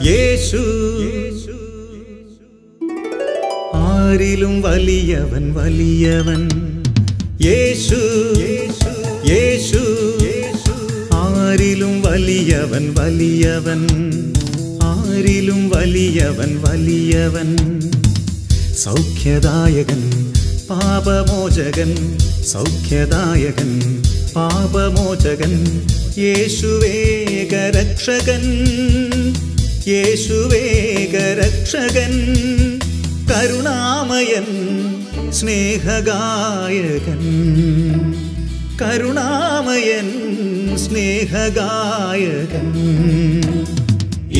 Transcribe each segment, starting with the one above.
യേശു ആരിലും വലിയവൻ വലിയവൻ. യേശു യേശു ആരിലും വലിയവൻ വലിയവൻ. ആരിലും വലിയവൻ വലിയവൻ. സൗഖ്യദായകൻ പാപമോചകൻ. സൗഖ്യദായകൻ പാപമോചകൻ. യേശുവേകരക്ഷകൻ. യേശുവേകരക്ഷകൻ. കരുണാമയൻ സ്നേഹഗായകൻ. കരുണാമയൻ സ്നേഹഗായകൻ.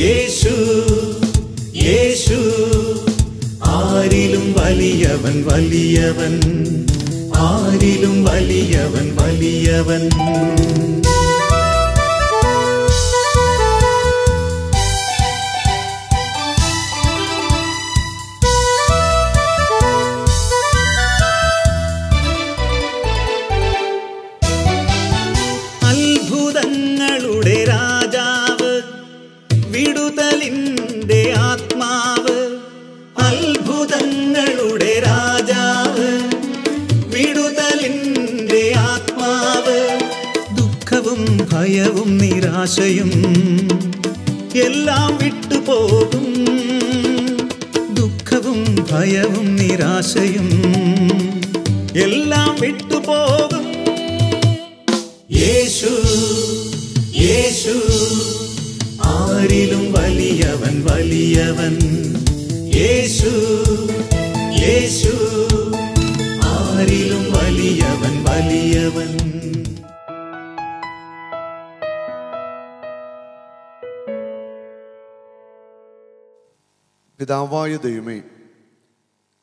യേശു യേശു ആരിലും വലിയവൻ വലിയവൻ. ആരിലും വലിയവൻ വലിയവൻ. അത്ഭുതങ്ങളുടെ രാജാവ്, വിടുതലിന്റെ ആത്മാവ്. അത്ഭുതങ്ങളുടെ രാജാവ്, വിടുതലിന്റെ ആത്മാവ്. ദുഃഖവും ഭയവും നിരാശയും എല്ലാം വിട്ടുപോകും. ദുഃഖവും ഭയവും നിരാശയും എല്ലാം വിട്ടുപോകും. യേശു യേശു ആരിലും വലിയവൻ വലിയവൻ. യേശു യേശു ആരിലും വലിയവൻ വലിയവൻ. പിതാവായ ദൈവമേ,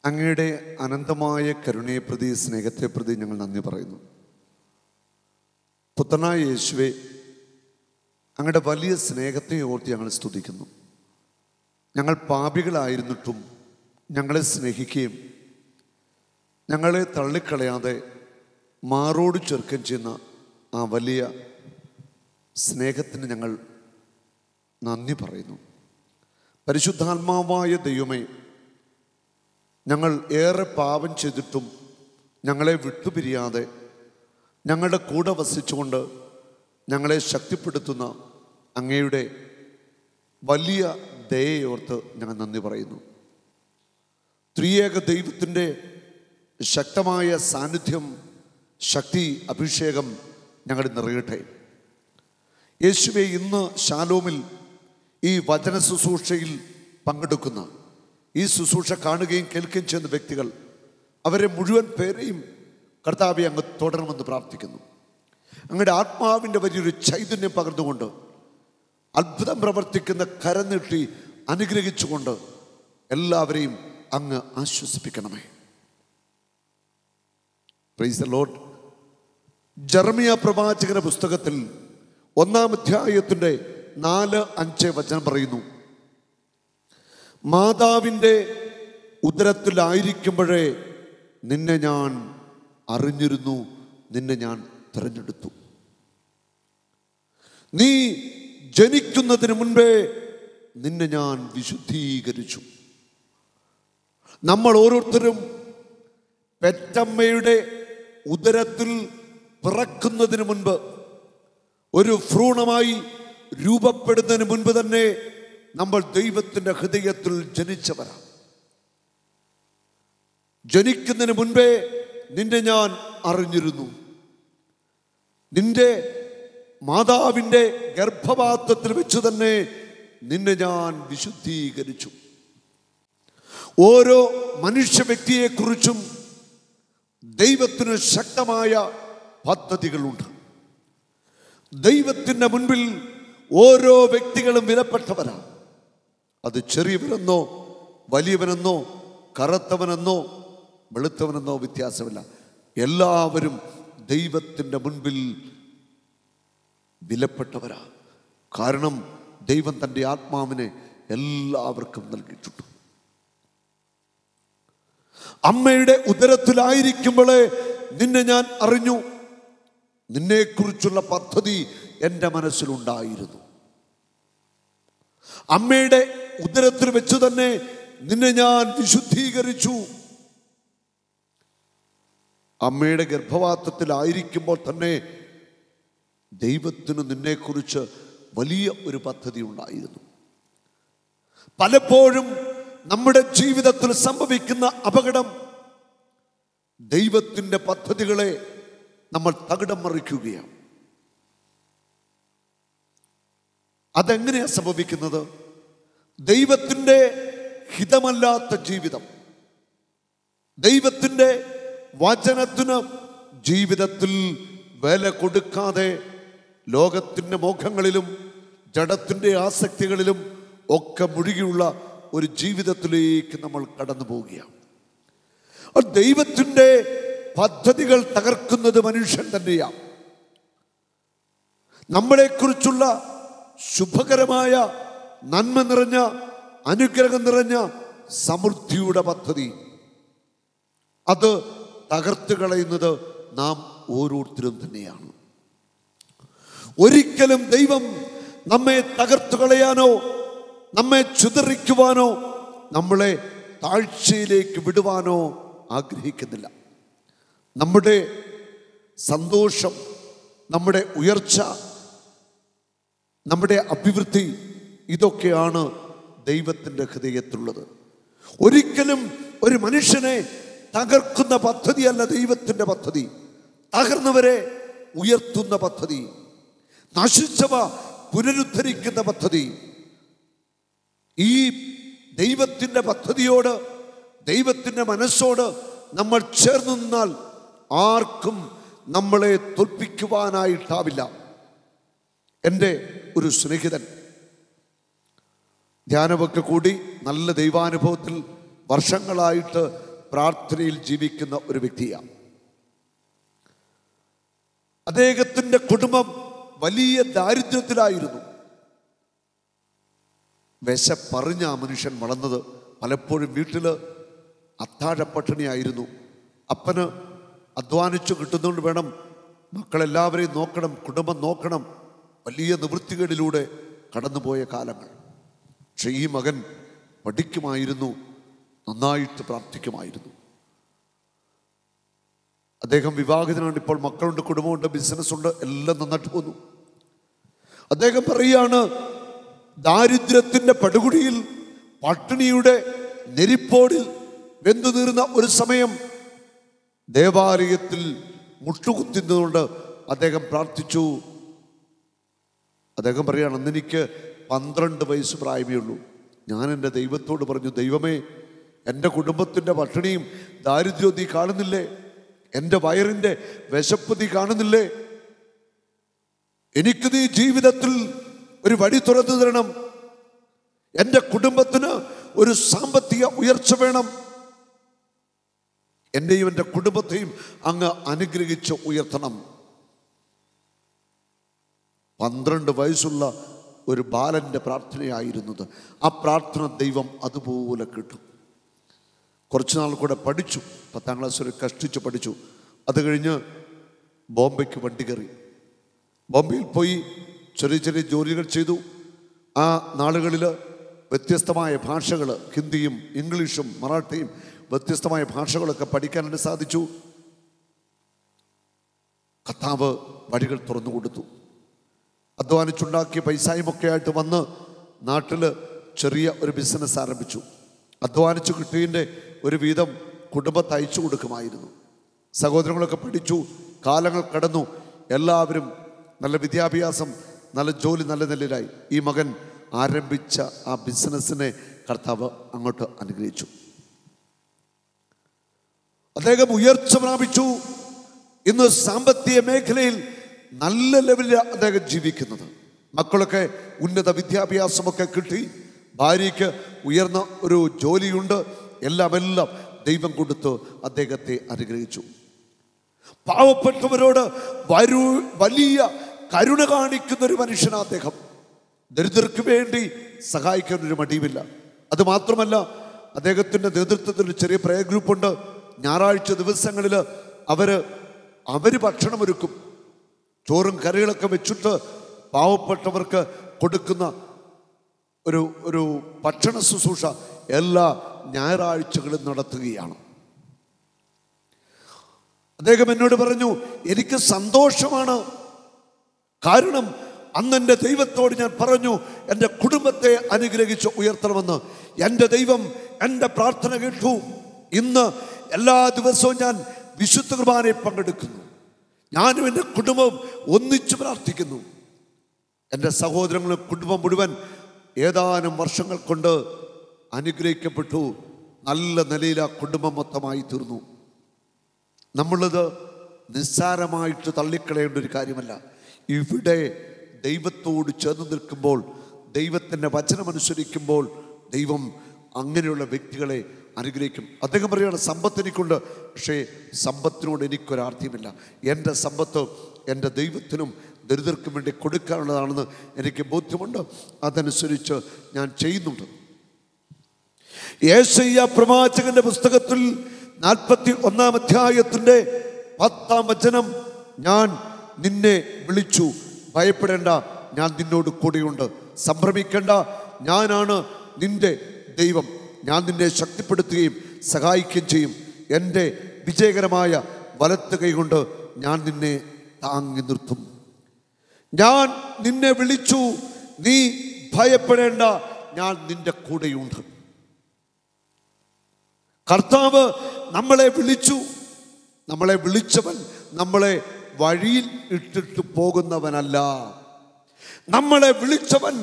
അങ്ങയുടെ അനന്തമായ കരുണയെ പ്രതി, സ്നേഹത്തെ പ്രതി ഞങ്ങൾ നന്ദി പറയുന്നു. പുത്രനായ യേശുവേ, അങ്ങയുടെ വലിയ സ്നേഹത്തെ ഓർത്ത് ഞങ്ങൾ സ്തുതിക്കുന്നു. ഞങ്ങൾ പാപികളായിരുന്നിട്ടും ഞങ്ങളെ സ്നേഹിക്കുകയും ഞങ്ങളെ തള്ളിക്കളയാതെ മാറോട് ചേർക്കുകയും ചെയ്യുന്ന ആ വലിയ സ്നേഹത്തിന് ഞങ്ങൾ നന്ദി പറയുന്നു. പരിശുദ്ധാത്മാവായ ദൈവമേ, ഞങ്ങൾ ഏറെ പാപം ചെയ്തിട്ടും ഞങ്ങളെ വിട്ടുപിരിയാതെ ഞങ്ങളുടെ കൂടെ വസിച്ചുകൊണ്ട് ഞങ്ങളെ ശക്തിപ്പെടുത്തുന്ന അങ്ങയുടെ വലിയ ദയയോർത്ത് ഞങ്ങൾ നന്ദി പറയുന്നു. ത്രിയേക ദൈവത്തിൻ്റെ ശക്തമായ സാന്നിധ്യം, ശക്തി, അഭിഷേകം ഞങ്ങളിൽ നിറയട്ടെ. യേശുവേ, ഇന്ന് ശാലോമിൽ ഈ വചന ശുശ്രൂഷയിൽ പങ്കെടുക്കുന്ന, ഈ ശുശ്രൂഷ കാണുകയും കേൾക്കുകയും ചെയ്യുന്ന വ്യക്തികൾ, അവരെ മുഴുവൻ പേരെയും കർത്താവെ അങ്ങ് തുടരണമെന്ന് പ്രാർത്ഥിക്കുന്നു. അങ്ങയുടെ ആത്മാവിൻ്റെ വലിയൊരു ചൈതന്യം പകർന്നുകൊണ്ട് അത്ഭുതം പ്രവർത്തിക്കുന്ന കരം നീട്ടി അനുഗ്രഹിച്ചുകൊണ്ട് എല്ലാവരെയും അങ്ങ് ആശ്വസിപ്പിക്കണമേ. Praise the Lord. ജെറമിയ പ്രവാചകന്റെ പുസ്തകത്തിൽ 1-ാം അധ്യായത്തിൻ്റെ 4-5 വചനം പറയുന്നു: മാതാവിൻ്റെ ഉദരത്തിലായിരിക്കുമ്പോഴേ നിന്നെ ഞാൻ അറിഞ്ഞിരുന്നു, നിന്നെ ഞാൻ തിരഞ്ഞെടുത്തു. നീ ജനിക്കുന്നതിന് മുൻപേ നിന്നെ ഞാൻ വിശുദ്ധീകരിച്ചു. നമ്മൾ ഓരോരുത്തരും പെറ്റമ്മയുടെ ഉദരത്തിൽ പിറക്കുന്നതിന് മുൻപ്, ഒരു ഭ്രൂണമായി രൂപപ്പെടുന്നതിന് മുൻപ് തന്നെ നമ്മൾ ദൈവത്തിൻ്റെ ഹൃദയത്തിൽ ജനിച്ചവരാണ്. ജനിക്കുന്നതിന് മുൻപേ നിന്നെ ഞാൻ അറിഞ്ഞിരുന്നു. നിന്റെ മാതാവിൻ്റെ ഗർഭപാത്രത്തിൽ വെച്ച് തന്നെ നിന്നെ ഞാൻ വിശുദ്ധീകരിച്ചു. ഓരോ മനുഷ്യ വ്യക്തിയെക്കുറിച്ചും ദൈവത്തിന് ശക്തമായ പദ്ധതികളുണ്ട്. ദൈവത്തിൻ്റെ മുൻപിൽ ഓരോ വ്യക്തികളും വിലപ്പെട്ടവരാണ്. അത് ചെറിയവനെന്നോ വലിയവനെന്നോ കറുത്തവനെന്നോ വെളുത്തവനെന്നോ വ്യത്യാസമില്ല. എല്ലാവരും ദൈവത്തിൻ്റെ മുൻപിൽ വിലപ്പെട്ടവരാ. കാരണം ദൈവം തൻ്റെ ആത്മാവിനെ എല്ലാവർക്കും നൽകിയിട്ടുണ്ട്. അമ്മയുടെ ഉദരത്തിലായിരിക്കുമ്പോഴേ നിന്നെ ഞാൻ അറിഞ്ഞു. നിന്നെക്കുറിച്ചുള്ള പദ്ധതി എൻ്റെ മനസ്സിലുണ്ടായിരുന്നു. അമ്മയുടെ ഉദരത്തിൽ വെച്ച് തന്നെ നിന്നെ ഞാൻ വിശുദ്ധീകരിച്ചു. അമ്മയുടെ ഗർഭപാത്രത്തിലായിരിക്കുമ്പോൾ തന്നെ ദൈവത്തിന് നിന്നെക്കുറിച്ച് വലിയ ഒരു പദ്ധതി ഉണ്ടായിരുന്നു. പലപ്പോഴും നമ്മുടെ ജീവിതത്തിൽ സംഭവിക്കുന്ന അപകടം ദൈവത്തിൻ്റെ പദ്ധതികളെ നമ്മൾ തകിടം മറിക്കുകയാണ്. അതെങ്ങനെയാണ് സംഭവിക്കുന്നത്? ദൈവത്തിൻ്റെ ഹിതമല്ലാത്ത ജീവിതം, ദൈവത്തിൻ്റെ വചനത്തിന് ജീവിതത്തിൽ വില കൊടുക്കാതെ ലോകത്തിൻ്റെ മോഹങ്ങളിലും ജഡത്തിൻ്റെ ആസക്തികളിലും ഒക്കെ മുഴുകിയുള്ള ഒരു ജീവിതത്തിലേക്ക് നമ്മൾ കടന്നു പോവുകയാണ്. ദൈവത്തിൻ്റെ പദ്ധതികൾ തകർക്കുന്നത് മനുഷ്യൻ തന്നെയാണ്. നമ്മളെക്കുറിച്ചുള്ള ശുഭകരമായ നന്മ നിറഞ്ഞ അനുഗ്രഹം നിറഞ്ഞ സമൃദ്ധിയുടെ പദ്ധതി അത് തകർത്ത് കളയുന്നത് നാം ഓരോരുത്തരും തന്നെയാണ്. ഒരിക്കലും ദൈവം നമ്മെ തകർത്തു കളയാനോ നമ്മെ ചിതറിക്കുവാനോ നമ്മളെ താഴ്ചയിലേക്ക് വിടുവാനോ ആഗ്രഹിക്കുന്നില്ല. നമ്മുടെ സന്തോഷം, നമ്മുടെ ഉയർച്ച, നമ്മുടെ അഭിവൃദ്ധി ഇതൊക്കെയാണ് ദൈവത്തിൻ്റെ ഹൃദയത്തിലുള്ളത്. ഒരിക്കലും ഒരു മനുഷ്യനെ തകർക്കുന്ന പദ്ധതിയല്ല ദൈവത്തിൻ്റെ പദ്ധതി. തകർന്നവരെ ഉയർത്തുന്ന പദ്ധതി, നശിച്ചവ പുനരുദ്ധരിക്കുന്ന പദ്ധതി. ഈ ദൈവത്തിൻ്റെ പദ്ധതിയോട്, ദൈവത്തിൻ്റെ മനസ്സോട് നമ്മൾ ചേർന്ന് നിന്നാൽ ആർക്കും നമ്മളെ തോൽപ്പിക്കുവാനായിട്ടാവില്ല. എൻ്റെ ഒരു സ്നേഹിതൻ ധ്യാനമൊക്കെ കൂടി നല്ല ദൈവാനുഭവത്തിൽ വർഷങ്ങളായിട്ട് പ്രാർത്ഥനയിൽ ജീവിക്കുന്ന ഒരു വ്യക്തിയാണ്. അദ്ദേഹത്തിൻ്റെ കുടുംബം വലിയ ദാരിദ്ര്യത്തിലായിരുന്നു. വിശപ്പറിഞ്ഞ ആ മനുഷ്യൻ വളർന്നത്. പലപ്പോഴും വീട്ടിൽ അത്താഴപ്പട്ടിണിയായിരുന്നു. അപ്പന് അധ്വാനിച്ചു കിട്ടുന്നതുകൊണ്ട് വേണം മക്കളെല്ലാവരെയും നോക്കണം, കുടുംബം നോക്കണം. വലിയ നിവൃത്തികളിലൂടെ കടന്നുപോയ കാലങ്ങൾ. പക്ഷെ ഈ മകൻ പഠിക്കുമായിരുന്നു, നന്നായിട്ട് പ്രാർത്ഥിക്കുമായിരുന്നു. അദ്ദേഹം വിവാഹിതനാണ്. ഇപ്പോൾ മക്കളുണ്ട്, കുടുംബമുണ്ട്, ബിസിനസ്സുണ്ട്, എല്ലാം നന്നായിട്ട് പോന്നു. അദ്ദേഹം പറയാണ്, ദാരിദ്ര്യത്തിൻ്റെ പടുകുഴിയിൽ, പട്ടിണിയുടെ നെരിപ്പോടിൽ വെന്തു തീർന്ന ഒരു സമയം ദേവാലയത്തിൽ മുട്ടുകുത്തുന്നതുകൊണ്ട് അദ്ദേഹം പ്രാർത്ഥിച്ചു. അദ്ദേഹം പറയാണ്, അന്ന് എനിക്ക് 12 വയസ്സ് പ്രായമേ ഉള്ളൂ. ഞാൻ എൻ്റെ ദൈവത്തോട് പറഞ്ഞു, ദൈവമേ, എൻ്റെ കുടുംബത്തിൻ്റെ പട്ടിണിയും ദാരിദ്ര്യവും നീ കാണുന്നില്ലേ? എൻ്റെ വയറിൻ്റെ വിശപ്പ് നീ കാണുന്നില്ലേ? എനിക്ക് നീ ജീവിതത്തിൽ ഒരു വഴി തുറന്നു തരണം. എൻ്റെ കുടുംബത്തിന് ഒരു സാമ്പത്തിക ഉയർച്ച വേണം. എന്നെയും എൻ്റെ കുടുംബത്തെയും അങ്ങ് അനുഗ്രഹിച്ച് ഉയർത്തണം. 12 വയസ്സുള്ള ഒരു ബാലൻ്റെ പ്രാർത്ഥനയായിരുന്നത്. ആ പ്രാർത്ഥന ദൈവം അതുപോലെ കിട്ടും. കുറച്ച് നാൾ കൂടെ പഠിച്ചു. 10ാം ക്ലാസ് വരെ കഷ്ടിച്ച് പഠിച്ചു. അത് കഴിഞ്ഞ് ബോംബെക്ക് വണ്ടി കയറി. ബോംബെയിൽ പോയി ചെറിയ ചെറിയ ജോലികൾ ചെയ്തു. ആ നാളുകളിൽ വ്യത്യസ്തമായ ഭാഷകൾ, ഹിന്ദിയും ഇംഗ്ലീഷും മറാഠിയും വ്യത്യസ്തമായ ഭാഷകളൊക്കെ പഠിക്കാനായിട്ട് സാധിച്ചു. കർത്താവ് വഴികൾ തുറന്നു കൊടുത്തു. അധ്വാനിച്ചുണ്ടാക്കിയ പൈസയുമൊക്കെ ആയിട്ട് വന്ന് നാട്ടിൽ ചെറിയ ഒരു ബിസിനസ് ആരംഭിച്ചു. അധ്വാനിച്ചു കിട്ടിയതിൻ്റെ ഒരു വീതം കുടുംബത്തെ അയച്ചു കൊടുക്കുമായിരുന്നു. സഹോദരങ്ങളൊക്കെ പഠിച്ചു. കാലങ്ങൾ കടന്നു. എല്ലാവരും നല്ല വിദ്യാഭ്യാസം, നല്ല ജോലി, നല്ല നിലയിലായി. ഈ മകൻ ആരംഭിച്ച ആ ബിസിനസ്സിനെ കർത്താവ് അങ്ങോട്ട് അനുഗ്രഹിച്ചു. അദ്ദേഹം ഉയർച്ച പ്രാപിച്ചു. ഇന്ന് സാമ്പത്തിക മേഖലയിൽ നല്ല ലെവലിൽ അദ്ദേഹം ജീവിക്കുന്നത്. മക്കളൊക്കെ ഉന്നത വിദ്യാഭ്യാസമൊക്കെ കിട്ടി. ഭാര്യയ്ക്ക് ഉയർന്ന ഒരു ജോലിയുണ്ട്. എല്ലാം ദൈവം കൊടുത്ത് അദ്ദേഹത്തെ അനുഗ്രഹിച്ചു. പാവപ്പെട്ടവരോട് വലിയ കരുണ കാണിക്കുന്ന ഒരു മനുഷ്യനാണ് അദ്ദേഹം. ദരിദ്രർക്ക് വേണ്ടി സഹായിക്കാൻ ഒരു മടിയുമില്ല. അതുമാത്രമല്ല, അദ്ദേഹത്തിൻ്റെ നേതൃത്വത്തിൽ ഒരു ചെറിയ പ്രയർ ഗ്രൂപ്പുണ്ട്. ഞായറാഴ്ച ദിവസങ്ങളിൽ അവർ ഭക്ഷണമൊരുക്കും. ചോറും കറികളൊക്കെ വെച്ചിട്ട് പാവപ്പെട്ടവർക്ക് കൊടുക്കുന്ന ഒരു ഭക്ഷണ ശുശ്രൂഷ എല്ലാ ഞായറാഴ്ചകളും നടത്തുകയാണ്. അദ്ദേഹം എന്നോട് പറഞ്ഞു, എനിക്ക് സന്തോഷമാണ്. കാരണം അന്ന് എൻ്റെ ദൈവത്തോട് ഞാൻ പറഞ്ഞു, എൻ്റെ കുടുംബത്തെ അനുഗ്രഹിച്ച് ഉയർത്തണമെന്ന്. എൻ്റെ ദൈവം എൻ്റെ പ്രാർത്ഥന കേട്ടു. ഇന്ന് എല്ലാ ദിവസവും ഞാൻ വിശുദ്ധ കുർബാനയിൽ പങ്കെടുക്കുന്നു. ഞാനും എൻ്റെ കുടുംബവും ഒന്നിച്ച് പ്രാർത്ഥിക്കുന്നു. എൻ്റെ സഹോദരങ്ങളും കുടുംബം മുഴുവൻ ഏതാനും വർഷങ്ങൾ കൊണ്ട് അനുഗ്രഹിക്കപ്പെട്ടു. നല്ല നിലയിൽ ആ കുടുംബം മൊത്തമായി തീർന്നു. നമ്മളത് നിസ്സാരമായിട്ട് തള്ളിക്കളയേണ്ട ഒരു കാര്യമല്ല. ഇവിടെ ദൈവത്തോട് ചേർന്ന് നിൽക്കുമ്പോൾ, ദൈവത്തിൻ്റെ വചനമനുസരിക്കുമ്പോൾ ദൈവം അങ്ങനെയുള്ള വ്യക്തികളെ അനുഗ്രഹിക്കും. അദ്ദേഹം പറയുകയാണ്, സമ്പത്ത് എനിക്കുണ്ട്, പക്ഷേ സമ്പത്തിനോട് എനിക്കൊരാർത്ഥ്യമില്ല. എൻ്റെ സമ്പത്ത് എൻ്റെ ദൈവത്തിനും ദരിദ്രർക്കും വേണ്ടി കൊടുക്കാനുള്ളതാണെന്ന് എനിക്ക് ബോധ്യമുണ്ട്. അതനുസരിച്ച് ഞാൻ ചെയ്യുന്നുണ്ട്. യെശയ്യാ പ്രവാചകന്റെ പുസ്തകത്തിൽ 41-ാം അധ്യായത്തിൻ്റെ 10-ാം വചനം, ഞാൻ നിന്നെ വിളിച്ചു, ഭയപ്പെടേണ്ട, ഞാൻ നിന്നോട് കൂടെയുണ്ട്. സംഭ്രമിക്കേണ്ട, ഞാനാണ് നിന്റെ ദൈവം. ഞാൻ നിന്നെ ശക്തിപ്പെടുത്തുകയും സഹായിക്കുകയും ചെയ്യും. എൻ്റെ വിജയകരമായ വലത്ത് കൈകൊണ്ട് ഞാൻ നിന്നെ താങ്ങി നിർത്തും. ഞാൻ നിന്നെ വിളിച്ചു, നീ ഭയപ്പെടേണ്ട, ഞാൻ നിന്റെ കൂടെയുണ്ട്. കർത്താവ് നമ്മളെ വിളിച്ചു. നമ്മളെ വിളിച്ചവൻ നമ്മളെ വഴിയിൽ ഇട്ടിട്ട് പോകുന്നവനല്ല. നമ്മളെ വിളിച്ചവൻ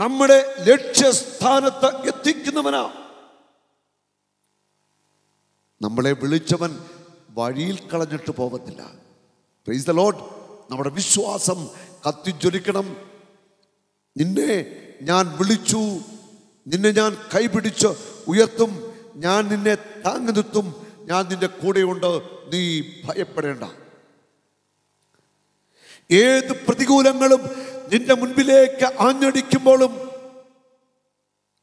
നമ്മുടെ ലക്ഷ്യസ്ഥാനത്ത് എത്തിക്കുന്നവനാ. നമ്മളെ വിളിച്ചവൻ വഴിയിൽ കളഞ്ഞിട്ട് പോകത്തില്ല. Price the Lord. നമ്മുടെ വിശ്വാസം കത്തിജ്വലിക്കണം. നിന്നെ ഞാൻ വിളിച്ചു, നിന്നെ ഞാൻ കൈപിടിച്ച് ഉയർത്തും, ഞാൻ നിന്നെ താങ്ങി നിർത്തും, ഞാൻ നിന്റെ കൂടെയുണ്ട്, നീ ഭയപ്പെടേണ്ട. ഏത് പ്രതികൂലങ്ങളും നിന്റെ മുൻപിലേക്ക് ആഞ്ഞടിക്കുമ്പോഴും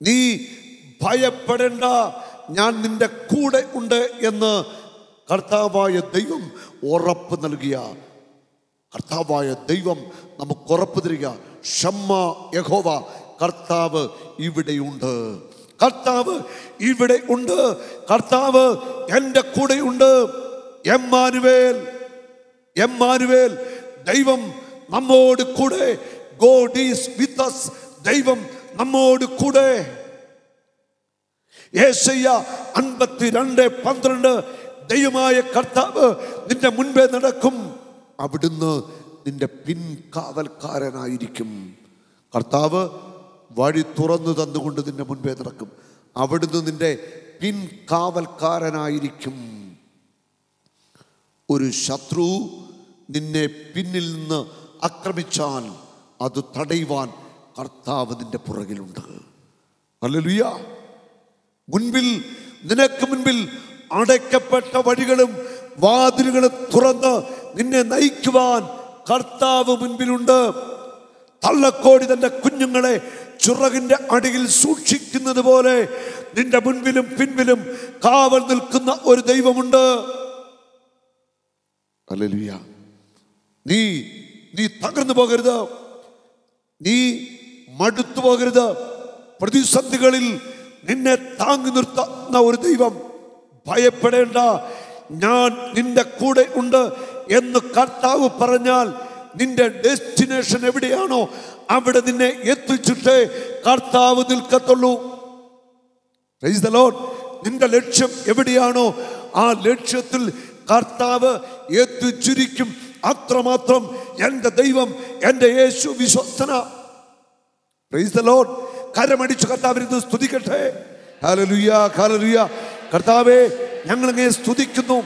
നീ ഭയപ്പെടേണ്ട, ഞാൻ നിന്റെ കൂടെ ഉണ്ട് എന്ന് കർത്താവായ ദൈവം ഉറപ്പ് നൽകിയ, കർത്താവായ ദൈവം നമുക്ക് ഉറപ്പ് തരിക. ഷമ്മ യഹോവ, കർത്താവ് ഇവിടെയുണ്ട്, കർത്താവ് ഇവിടെ ഉണ്ട്, കർത്താവ് എൻ്റെ കൂടെയുണ്ട്. എമ്മാനുവേൽ, എമ്മാനുവേൽ, ദൈവം നമ്മോട് കൂടെ. God is with us. ദൈവം നമ്മോട് കൂടെ. യെശയ്യാ 52:12, ദൈവമായ കർത്താവ് നിന്റെ മുൻപേ നടക്കും, അവിടുന്ന് നിന്റെ പിൻകാവൽക്കാരനായിരിക്കും. കർത്താവ് വഴി തുറന്നു തന്നുകൊണ്ട് നിന്റെ മുൻപേ നടക്കും. അവിടുന്ന് നിന്റെ പിൻകാവൽക്കാരനായിരിക്കും. ഒരു ശത്രു നിന്നെ പിന്നിൽ നിന്ന് ആക്രമിച്ചാൽ അത് തടയുവാൻ കർത്താവ് നിന്റെ പുറകിലുണ്ട്. ഹല്ലേലൂയ. മുൻപിൽ, നിനക്ക് മുൻപിൽ അടയ്ക്കപ്പെട്ട വഴികളും വാതിലുകളും തുറന്ന് നിന്നെ നയിക്കുവാൻ കർത്താവ് മുൻപിലുണ്ട്. തള്ളക്കോടി തന്റെ കുഞ്ഞുങ്ങളെ ചിറകിന്റെ അടിയിൽ സൂക്ഷിക്കുന്നത് പോലെ നിന്റെ മുൻപിലും പിൻപിലും കാവൽ നിൽക്കുന്ന ഒരു ദൈവമുണ്ട്. ഹല്ലേലൂയ. നീ തകർന്നു പോകരുത്, നീ മടുത്തു പോകരുത്. പ്രതിസന്ധികളിൽ നിന്നെ താങ്ങി നിർത്തുന്ന ഒരു ദൈവം. ഭയപ്പെടേണ്ട, ഞാൻ നിന്റെ കൂടെ ഉണ്ട് എന്ന് കർത്താവ് പറഞ്ഞാൽ നിന്റെ ഡെസ്റ്റിനേഷൻ എവിടെയാണോ അവിടെ നിന്നെ എത്തിച്ചിട്ടേ കർത്താവ് നിൽക്കത്തുള്ളൂ. Price the Lord. നിന്റെ ലക്ഷ്യം എവിടെയാണോ ആ ലക്ഷ്യത്തിൽ കർത്താവ് എത്തിച്ചിരിക്കും. അത്രമാത്രം എൻ്റെ ദൈവം, എൻ്റെ യേശു വിശ്വസ്തന. Praise the Lord. കരമടിച്ച് കർത്താവിനെ സ്തുതിക്കട്ടെ. Hallelujah, hallelujah. കർത്താവേ, ഞങ്ങളങ്ങേ സ്തുതിക്കുന്നു.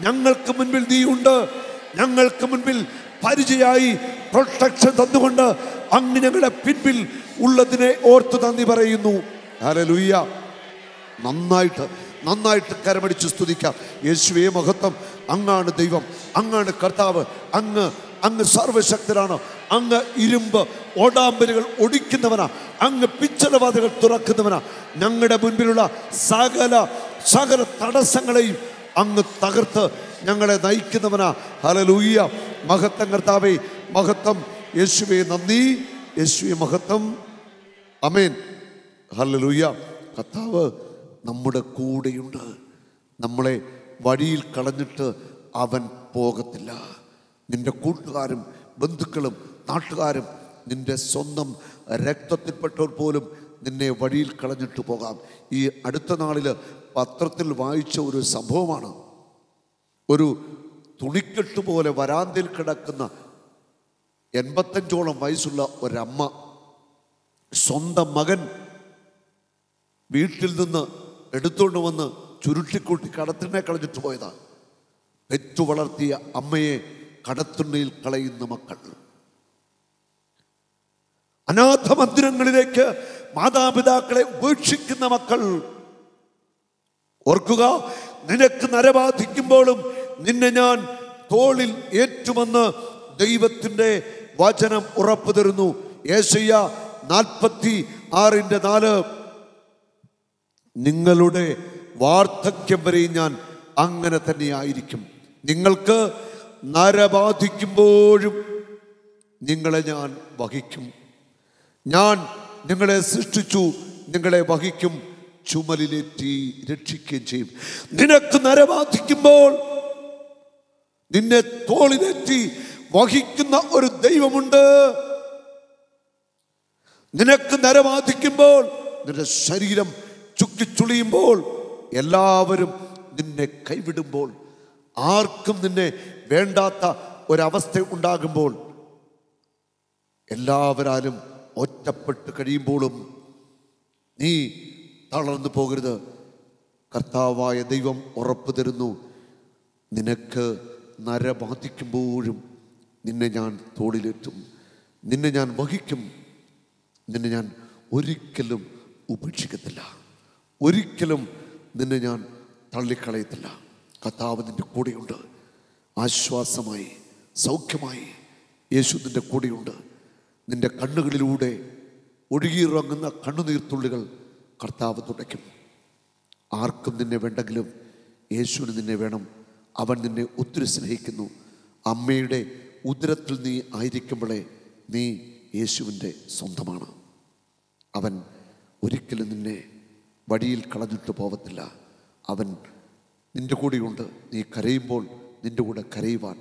ഞങ്ങൾക്ക് മുൻപിൽ നീ ഉണ്ട്. ഞങ്ങൾക്ക് മുൻപിൽ പരിചയമായി പ്രൊട്ടക്ഷൻ തന്നുകൊണ്ട് അങ്ങ് ഞങ്ങളുടെ പിൻപിൽ ഉള്ളതിനെ ഓർത്ത് നന്ദി പറയുന്നു. ഹല്ലേലൂയ. നന്നായിട്ട് കരമടിച്ച് സ്തുതിക്കാം. യേശുവേ മഹത്വം. അങ്ങാണ് ദൈവം, അങ്ങാണ് കർത്താവ്. അങ്ങ് സർവശക്തനാണ്. അങ്ങ് ഇരുമ്പ് ഓടാമ്പലുകൾ ഒടിക്കുന്നവനാ. അങ്ങ് പിച്ചളവാതികൾ തുറക്കുന്നവനാ. ഞങ്ങളുടെ മുൻപിലുള്ള സകല തടസ്സങ്ങളെയും അങ്ങ് തകർത്ത് ഞങ്ങളെ നയിക്കുന്നവനാ. ഹല്ലേലൂയ. മഹത്വം കർത്താവേ, മഹത്വം യേശുവേ. നന്ദി യേശുവേ, മഹത്വം. ആമേൻ. ഹല്ലേലൂയ. കർത്താവ് നമ്മുടെ കൂടെയുണ്ട്. നമ്മളെ വഴിയിൽ കളഞ്ഞിട്ട് അവൻ പോകത്തില്ല. നിന്റെ കൂട്ടുകാരും ബന്ധുക്കളും നാട്ടുകാരും നിന്റെ സ്വന്തം രക്തത്തിൽപ്പെട്ടവർ പോലും നിന്നെ വഴിയിൽ കളഞ്ഞിട്ട് പോകാം. ഈ അടുത്ത നാളിൽ പത്രത്തിൽ വായിച്ച ഒരു സംഭവമാണ്. ഒരു തുണിക്കെട്ട് പോലെ വരാന്തയിൽ കിടക്കുന്ന 85ഓളം വയസ്സുള്ള ഒരമ്മ സ്വന്തം മകൻ വീട്ടിൽ നിന്ന് എടുത്തുകൊണ്ട് വന്ന് ചുരുട്ടിക്കൂട്ടി കടത്തിണ്ണെ കളഞ്ഞിട്ട് പോയതാണ്. പെറ്റു വളർത്തിയ അമ്മയെ കടത്തിണ്ണയിൽ കളയുന്ന മക്കൾ, അനാഥ മന്ദിരങ്ങളിലേക്ക് മാതാപിതാക്കളെ ഉപേക്ഷിക്കുന്ന മക്കൾ. ഓർക്കുക, നിനക്ക് നരബാധിക്കുമ്പോഴും നിന്നെ ഞാൻ തോളിൽ ഏറ്റുമെന്ന് ദൈവത്തിൻ്റെ വചനം ഉറപ്പു തരുന്നു. യെശയ്യാ 46:4. നിങ്ങളുടെ വാർദ്ധക്യം വരെയും ഞാൻ അങ്ങനെ തന്നെയായിരിക്കും. നിങ്ങൾക്ക് നരബാധിക്കുമ്പോഴും നിങ്ങളെ ഞാൻ വഹിക്കും. ഞാൻ നിങ്ങളെ സൃഷ്ടിച്ചു, നിങ്ങളെ വഹിക്കും, ചുമലിലേറ്റി രക്ഷിക്കുകയും ചെയ്യും. നിനക്ക് നരബാധിക്കുമ്പോൾ നിന്നെ തോളിലേറ്റി വഹിക്കുന്ന ഒരു ദൈവമുണ്ട്. നിനക്ക് നരബാധിക്കുമ്പോൾ, നിന്റെ ശരീരം ചുക്കിച്ചുളിയുമ്പോൾ, എല്ലാവരും നിന്നെ കൈവിടുമ്പോൾ, ആർക്കും നിന്നെ വേണ്ടാത്ത ഒരവസ്ഥ ഉണ്ടാകുമ്പോൾ, എല്ലാവരാലും ഒറ്റപ്പെട്ട് കഴിയുമ്പോഴും നീ തളർന്നു പോകരുത്. കർത്താവായ ദൈവം ഉറപ്പു തരുന്നു, നിനക്ക് നരബാധിക്കുമ്പോഴും നിന്നെ ഞാൻ തോളിലേറ്റും, നിന്നെ ഞാൻ വഹിക്കും, നിന്നെ ഞാൻ ഒരിക്കലും ഉപേക്ഷിക്കത്തില്ല, ഒരിക്കലും നിന്നെ ഞാൻ തള്ളിക്കളയത്തില്ല. കർത്താവ് നിൻ്റെ കൂടെയുണ്ട്. ആശ്വാസമായി, സൗഖ്യമായി യേശു നിൻ്റെ കൂടെയുണ്ട്. നിൻ്റെ കണ്ണുകളിലൂടെ ഒഴുകിയിറങ്ങുന്ന കണ്ണുനീർത്തുള്ളികൾ കർത്താവ് തുടയ്ക്കും. ആർക്കും നിന്നെ വേണ്ടെങ്കിലും യേശുവിന് നിന്നെ വേണം. അവൻ നിന്നെ ഒത്തിരി സ്നേഹിക്കുന്നു. അമ്മയുടെ ഉദരത്തിൽ നീ ആയിരിക്കുമ്പോഴേ നീ യേശുവിൻ്റെ സ്വന്തമാണ്. അവൻ ഒരിക്കലും നിന്നെ വഴിയിൽ കളഞ്ഞിട്ട് പോവത്തില്ല. അവൻ നിൻ്റെ കൂടെയുണ്ട്. നീ കരയുമ്പോൾ നിൻ്റെ കൂടെ കരയുവാൻ,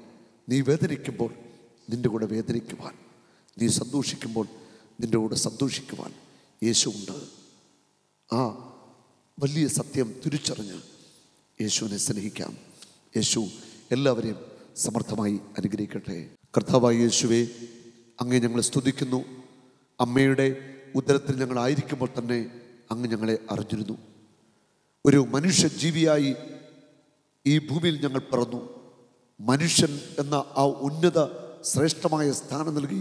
നീ വേദനിക്കുമ്പോൾ നിൻ്റെ കൂടെ വേദനിക്കുവാൻ, നീ സന്തോഷിക്കുമ്പോൾ നിൻ്റെ കൂടെ സന്തോഷിക്കുവാൻ യേശുവുണ്ട്. ആ വലിയ സത്യം തിരിച്ചറിഞ്ഞ് യേശുവിനെ സ്നേഹിക്കാം. യേശു എല്ലാവരെയും സമർത്ഥമായി അനുഗ്രഹിക്കട്ടെ. കർത്താവായ യേശുവേ, അങ്ങേ ഞങ്ങൾ സ്തുതിക്കുന്നു. അമ്മയുടെ ഉദരത്തിൽ ഞങ്ങളായിരിക്കുമ്പോൾ തന്നെ അങ്ങ് ഞങ്ങളെ അറിഞ്ഞിരുന്നു. ഒരു മനുഷ്യ ജീവിയായി ഈ ഭൂമിയിൽ ഞങ്ങൾ പിറന്നു. മനുഷ്യൻ എന്ന ആ ഉന്നത ശ്രേഷ്ഠമായ സ്ഥാനം നൽകി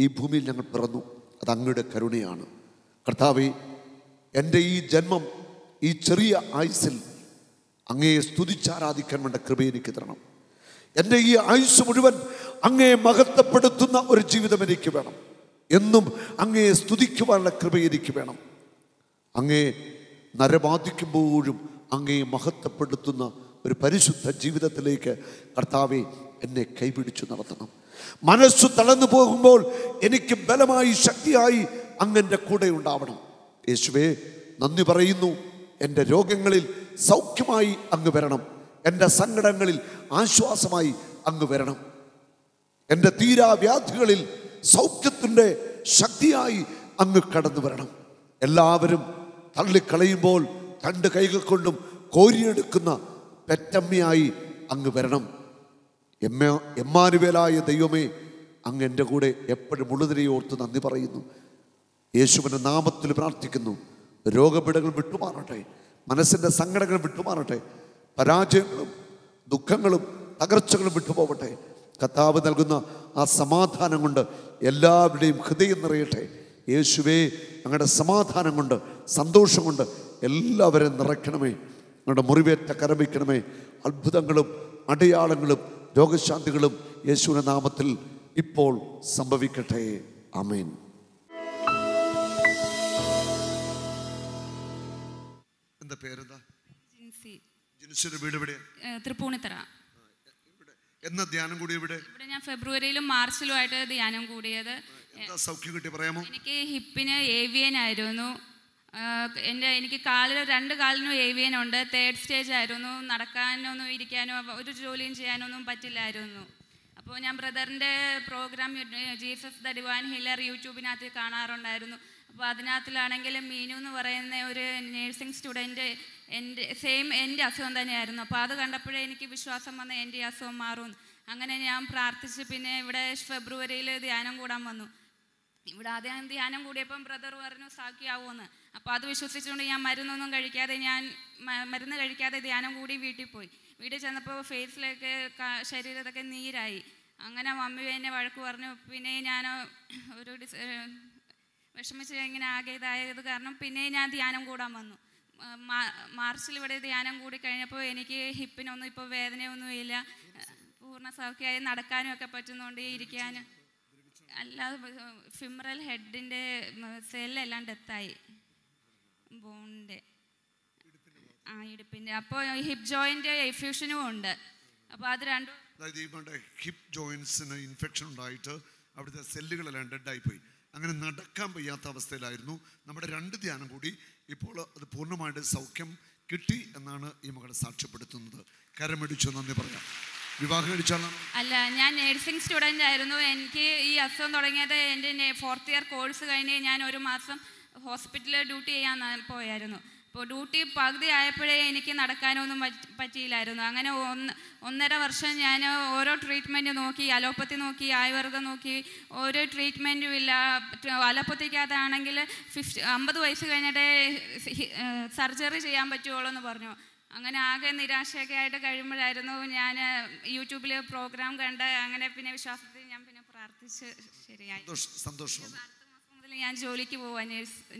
ഈ ഭൂമിയിൽ ഞങ്ങൾ പിറന്നു. അത് അങ്ങയുടെ കരുണയാണ്. കർത്താവേ, എൻ്റെ ഈ ജന്മം, ഈ ചെറിയ ആയുസ്സിൽ അങ്ങയെ സ്തുതിച്ചാരാധിക്കാൻ വേണ്ട കൃപ എനിക്ക് തരണം. എൻ്റെ ഈ ആയുസ് മുഴുവൻ അങ്ങയെ മഹത്വപ്പെടുത്തുന്ന ഒരു ജീവിതം എനിക്ക് വേണം. എന്നും അങ്ങയെ സ്തുതിക്കുവാനുള്ള കൃപ എനിക്ക് വേണം. അങ്ങയെ നരബാധിക്കുമ്പോഴും അങ്ങയെ മഹത്വപ്പെടുത്തുന്ന ഒരു പരിശുദ്ധ ജീവിതത്തിലേക്ക് കർത്താവെ എന്നെ കൈപിടിച്ചു നടത്തണം. മനസ്സു തളർന്നു പോകുമ്പോൾ എനിക്ക് ബലമായി, ശക്തിയായി അങ്ങൻ്റെ കൂടെ ഉണ്ടാവണം. യേശുവേ, നന്ദി പറയുന്നു. എൻ്റെ രോഗങ്ങളിൽ സൗഖ്യമായി അങ്ങ് വരണം. എൻ്റെ സങ്കടങ്ങളിൽ ആശ്വാസമായി അങ്ങ് വരണം. എൻ്റെ തീരാവ്യാധികളിൽ സൗഖ്യത്തിൻ്റെ ശക്തിയായി അങ്ങ് കടന്നു വരണം. എല്ലാവരും തള്ളിക്കളയുമ്പോൾ 2 കൈകൾ കൊണ്ടും കോരിയെടുക്കുന്ന പെറ്റമ്മയായി അങ്ങ് വരണം. എമ്മാനുവേലായ ദൈവമേ, അങ്ങ് എൻ്റെ കൂടെ എപ്പോഴും ഉള്ളതിനെ ഓർത്ത് നന്ദി പറയുന്നു. യേശുവിൻ്റെ നാമത്തിൽ പ്രാർത്ഥിക്കുന്നു. രോഗപീഠകൾ വിട്ടുമാറട്ടെ, മനസ്സിൻ്റെ സങ്കടങ്ങൾ വിട്ടുമാറട്ടെ, പരാജയങ്ങളും ദുഃഖങ്ങളും തകർച്ചകളും വിട്ടുപോകട്ടെ. കർത്താവ് നൽകുന്ന ആ സമാധാനം കൊണ്ട് എല്ലാവരുടെയും ഹൃദയം നിറയട്ടെ. യേശുവേ, ഞങ്ങളുടെ സമാധാനം കൊണ്ട്, സന്തോഷം കൊണ്ട് എല്ലാവരെയും നിറയ്ക്കണമേ. ഞങ്ങളുടെ മുറിവേറ്റ കരമിക്കണമേ. അത്ഭുതങ്ങളും അടയാളങ്ങളും രോഗശാന്തികളും യേശുവിൻ്റെ നാമത്തിൽ ഇപ്പോൾ സംഭവിക്കട്ടെ. ആമേൻ. എന്താ പേരെന്താ? ജിൻസിയുടെ വീട് എവിടെ? തൃപ്പൂണിത്തറ. എന്നാ ധ്യാനം കൂടി ഇവിടെ? ഇവിടെ ഞാൻ ഫെബ്രുവരിയിലും മാർച്ചിലും ആയിട്ട് ധ്യാനം കൂടിയത്. സൗഖ്യം കിട്ടി പറയാമോ? എനിക്ക് ഹിപ്പിന് AVN ആയിരുന്നു. എനിക്ക് കാലിൽ 2 കാലിനും ഏവിയൻ ഉണ്ട്. 3rd സ്റ്റേജ് ആയിരുന്നു. നടക്കാനൊന്നും ഇരിക്കാനോ ഒരു ജോലിയും ചെയ്യാനൊന്നും പറ്റില്ലായിരുന്നു. അപ്പോൾ ഞാൻ ബ്രദറിൻ്റെ programme Jesus the divine healer യൂട്യൂബിനകത്ത് കാണാറുണ്ടായിരുന്നു. അപ്പോൾ അതിനകത്തിലാണെങ്കിൽ മീനു എന്ന് പറയുന്ന ഒരു നേഴ്സിംഗ് സ്റ്റുഡൻറ്റ് എൻ്റെ അസുഖം തന്നെയായിരുന്നു. അപ്പോൾ അത് കണ്ടപ്പോഴേ എനിക്ക് വിശ്വാസം വന്ന് എൻ്റെ അസുഖം മാറും. അങ്ങനെ ഞാൻ പ്രാർത്ഥിച്ച് പിന്നെ ഇവിടെ ഫെബ്രുവരിയിൽ ധ്യാനം കൂടാൻ വന്നു. ഇവിടെ ആദ്യം ധ്യാനം കൂടിയപ്പം ബ്രദർ പറഞ്ഞു സാക്കിയാവുമെന്ന്. അപ്പോൾ അത് വിശ്വസിച്ചുകൊണ്ട് ഞാൻ മരുന്നൊന്നും കഴിക്കാതെ മരുന്ന് കഴിക്കാതെ ധ്യാനം കൂടി വീട്ടിൽ പോയി. വീട്ടിൽ ചെന്നപ്പോൾ ഫേസിലൊക്കെ ശരീരത്തൊക്കെ നീരായി. അങ്ങനെ മമ്മി എന്നെ വഴക്ക് പറഞ്ഞു. പിന്നെ ഞാൻ ഒരു വിഷമിച്ച് ഇങ്ങനെ ആകെ ഇതായത് കാരണം പിന്നെ ഞാൻ ധ്യാനം കൂടാൻ വന്നു. മാർച്ചിൽ ഇവിടെ ധ്യാനം കൂടി കഴിഞ്ഞപ്പോൾ എനിക്ക് ഹിപ്പിനൊന്നും ഇപ്പോൾ വേദനയൊന്നുമില്ല. പൂർണ്ണ സൗഖ്യമായി നടക്കാനും ഒക്കെ പറ്റുന്നുണ്ട്, ഇരിക്കാനും. അല്ലാതെ ഫിമറൽ ഹെഡിൻ്റെ സെല്ലെല്ലാം ഡെത്തായി, ബോണിൻ്റെ ഇടുപ്പിൻ്റെ. അപ്പോൾ ഹിപ്പ് ജോയിൻ്റ് എഫ്യൂഷനും ഉണ്ട്. അപ്പോൾ അത് രണ്ടും ഹിപ്പ് ജോയിൻസിന് ഇൻഫെക്ഷൻ ഉണ്ടായിട്ട് അവിടുത്തെ സെല്ലുകളെല്ലാം ഡെഡായിപ്പോയി. അങ്ങനെ നടക്കാൻ വയ്യാത്ത അവസ്ഥയിലായിരുന്നു. നമ്മുടെ 2 ധ്യാനം കൂടി ഇപ്പോൾ അത് പൂർണ്ണമായിട്ട് സൗഖ്യം കിട്ടി എന്നാണ് ഈ മകൾ സാക്ഷ്യപ്പെടുത്തുന്നത്. കരമടിച്ചു നന്ദി പറയാം. വിവാഹം കഴിച്ചാണ്? അല്ല, ഞാൻ നേഴ്സിംഗ് സ്റ്റുഡൻ്റ് ആയിരുന്നു. എനിക്ക് ഈ അസുഖം തുടങ്ങിയത് എൻ്റെ 4th ഇയർ കോഴ്സ് കഴിഞ്ഞ് ഞാൻ 1 മാസം ഹോസ്പിറ്റലിൽ ഡ്യൂട്ടി ചെയ്യാൻ പോയായിരുന്നു. അപ്പോൾ ഡ്യൂട്ടി പകുതി ആയപ്പോഴേ എനിക്ക് നടക്കാനൊന്നും പറ്റിയില്ലായിരുന്നു. അങ്ങനെ 1.5 വർഷം ഞാൻ ഓരോ ട്രീറ്റ്മെൻറ്റ് നോക്കി, അലോപ്പത്തി നോക്കി, ആയുർവേദം നോക്കി, ഓരോ ട്രീറ്റ്മെൻറ്റും ഇല്ല. അലോപ്പത്തിക്കകത്താണെങ്കിൽ 50 വയസ്സ് കഴിഞ്ഞിട്ടേ സർജറി ചെയ്യാൻ പറ്റുള്ളൂ എന്ന് പറഞ്ഞു. അങ്ങനെ ആകെ നിരാശയൊക്കെ ആയിട്ട് കഴിയുമ്പോഴായിരുന്നു ഞാൻ യൂട്യൂബിൽ പ്രോഗ്രാം കണ്ട് അങ്ങനെ പിന്നെ വിശ്വാസത്തിൽ ഞാൻ പിന്നെ പ്രാർത്ഥിച്ച് ശരിയായി. സന്തോഷം. അടുത്ത മാസം മുതൽ ഞാൻ ജോലിക്ക് പോവാൻ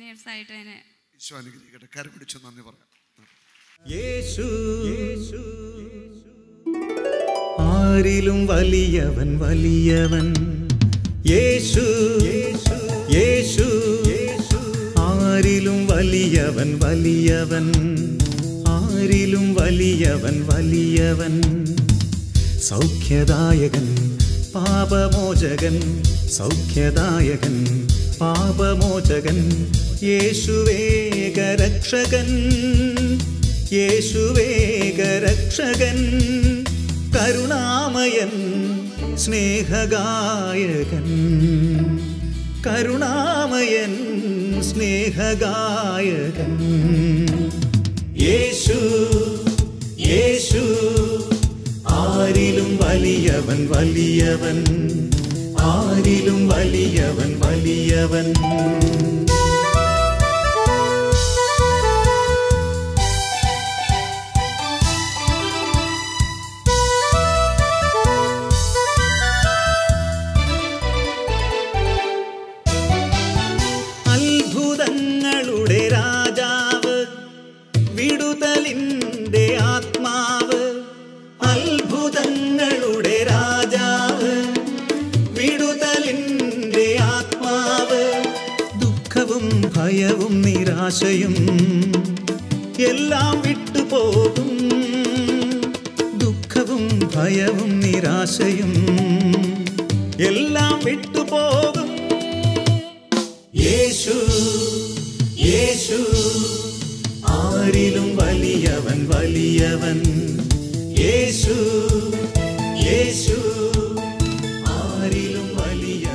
നേഴ്സായിട്ട് തന്നെ. നന്ദി പറയാം. യേശു ആരിലും വലിയവൻ വലിയവൻ. യേശു യേശു ആരിലും വലിയവൻ വലിയവൻ. ആരിലും വലിയവൻ വലിയവൻ. സൗഖ്യദായകൻ പാപമോചകൻ, സൗഖ്യദായകൻ പാപമോചകൻ. യേശുവേകരക്ഷകൻ, യേശുവേകരക്ഷകൻ. കരുണാമയൻ സ്നേഹഗായകൻ, കരുണാമയൻ സ്നേഹഗായകൻ. യേശു യേശു ആരിലും വലിയവൻ വലിയവൻ. ആരിലും വലിയവൻ വലിയവൻ. അത്ഭുതങ്ങളുടെ രാജാവ്, വിടുതലിൻ്റെ ആത്മാവ്. അത്ഭുതങ്ങളുടെ രാജാവ്, വിടുതലിൻ്റെ ആത്മാവ്. ദുഃഖവും ഭയവും നിരാശയും എല്ലാം വിട്ടുപോകും. ദുഃഖവും ഭയവും നിരാശയും എല്ലാം വിട്ടുപോകും. യേശു യേശു ആരിലും വലിയവൻ വലിയവൻ. യേശു യേശു ആരിലും വലിയ